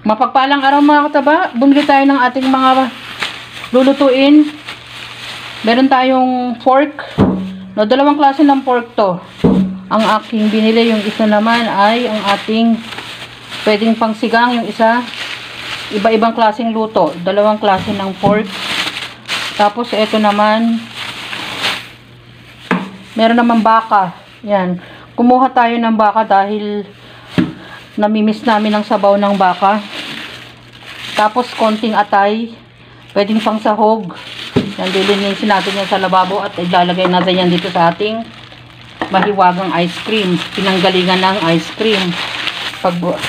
Mapagpalang araw mga kataba, bumili tayo ng ating mga lulutuin. Meron tayong pork. No, dalawang klase ng pork to. Ang aking binili, yung isa naman ay ang ating pwedeng pangsigang, yung isa iba-ibang klaseng luto. Dalawang klase ng pork. Tapos ito naman, meron naman baka. Yan. Kumuha tayo ng baka dahil namimiss namin ang sabaw ng baka. Tapos konting atay, pwedeng pang sahog. Yan, lilinisin natin yan sa lababo at ilalagay natin yan dito sa ating mahiwagang ice cream. Pinanggalingan ng ice cream.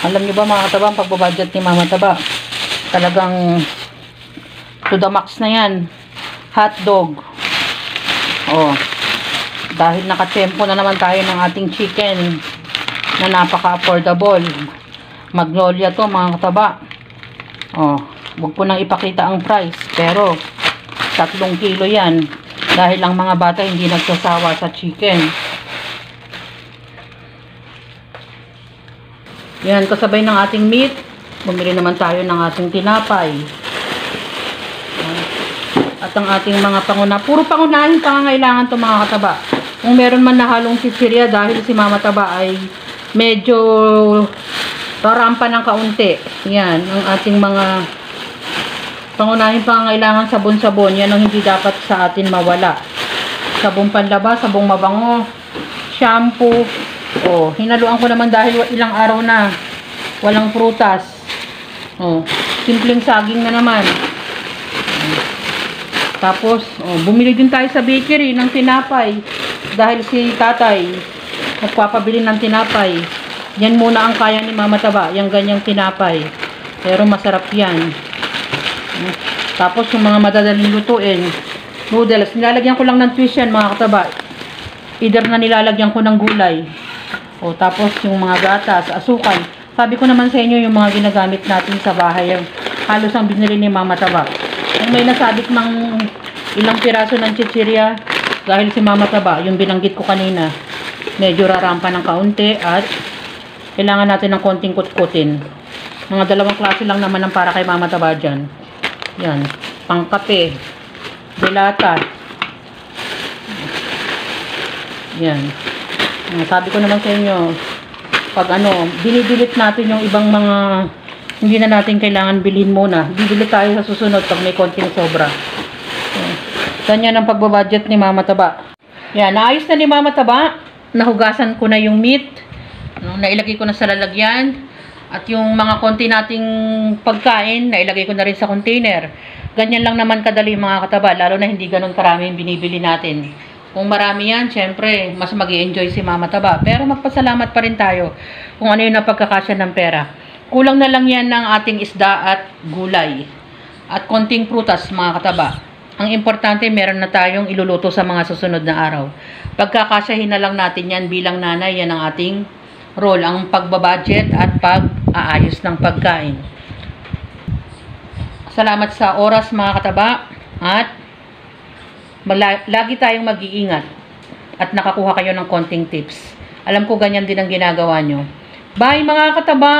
Alam nyo ba mga kataba, ang pagbabudget ni Mama Taba, talagang to the max na yan. Hot dog. Oh, dahil nakatempo na naman tayo ng ating chicken na napaka-affordable. Magnolia to mga kataba. Oh, wag po nang ipakita ang price, pero 3 kilo yan dahil ang mga bata hindi nagsasawa sa chicken. Yan, kasabay ng ating meat, bumili naman tayo ng ating tinapay. At ang ating mga puro pangunahin pangangailangan to mga kataba. Kung meron man nahalong chichirya dahil si Mama Taba ay medyo rarampa ng kaunti. Yan, ang ating mga pangunahing pangangailangan, sabon-sabon. Yan ang hindi dapat sa atin mawala. Sabong panlaba, sabong mabango, shampoo. Oh, hinaluan ko naman dahil ilang araw na walang prutas. Oh, simpleng saging na naman. Tapos, oh, bumili din tayo sa bakery ng tinapay dahil si tatay nagpapabili ng tinapay. Yan muna ang kaya ni Mama Taba, yung ganyang tinapay. Pero masarap yan. Tapos yung mga madadaling lutuin, noodles, nilalagyan ko lang ng twist yan mga kataba. Either na nilalagyan ko ng gulay. O tapos yung mga gatas, asukal. Sabi ko naman sa inyo yung mga ginagamit natin sa bahay, halos ang binili ni Mama Taba. Kung may nasabit ng ilang piraso ng chichirya, dahil si Mama Taba, yung binanggit ko kanina, medyo rarampa ng kaunti at kailangan natin ng konting kutkutin. Mga dalawang klase lang naman ang para kay Mama Taba dyan. Yan, pangkape, delata. Yan. Sabi ko naman sa inyo, pag binibilit natin yung ibang mga hindi na natin kailangan bilhin muna. Bibili tayo sa susunod pag may konting sobra. Yan ang pagbabudget ni Mama Taba. Yan, naayos na ni Mama Taba. Nahugasan ko na yung meat. Nailagay ko na sa lalagyan. At yung mga konti nating pagkain, nailagay ko na rin sa container. Ganyan lang naman kadali mga kataba, lalo na hindi ganun karami yung binibili natin. Kung marami yan, syempre, mas mag-i-enjoy si Mama Taba. Pero magpasalamat pa rin tayo kung ano yung napagkakasya ng pera. Kulang na lang yan ng ating isda at gulay. At konting prutas mga kataba. Ang importante, meron na tayong iluluto sa mga susunod na araw. Pagkakasyahin na lang natin yan bilang nanay, yan ang ating role, ang pagbabudget at pag-aayos ng pagkain. Salamat sa oras mga kataba at lagi tayong mag-iingat at nakakuha kayo ng konting tips. Alam ko ganyan din ang ginagawa nyo. Bye mga kataba!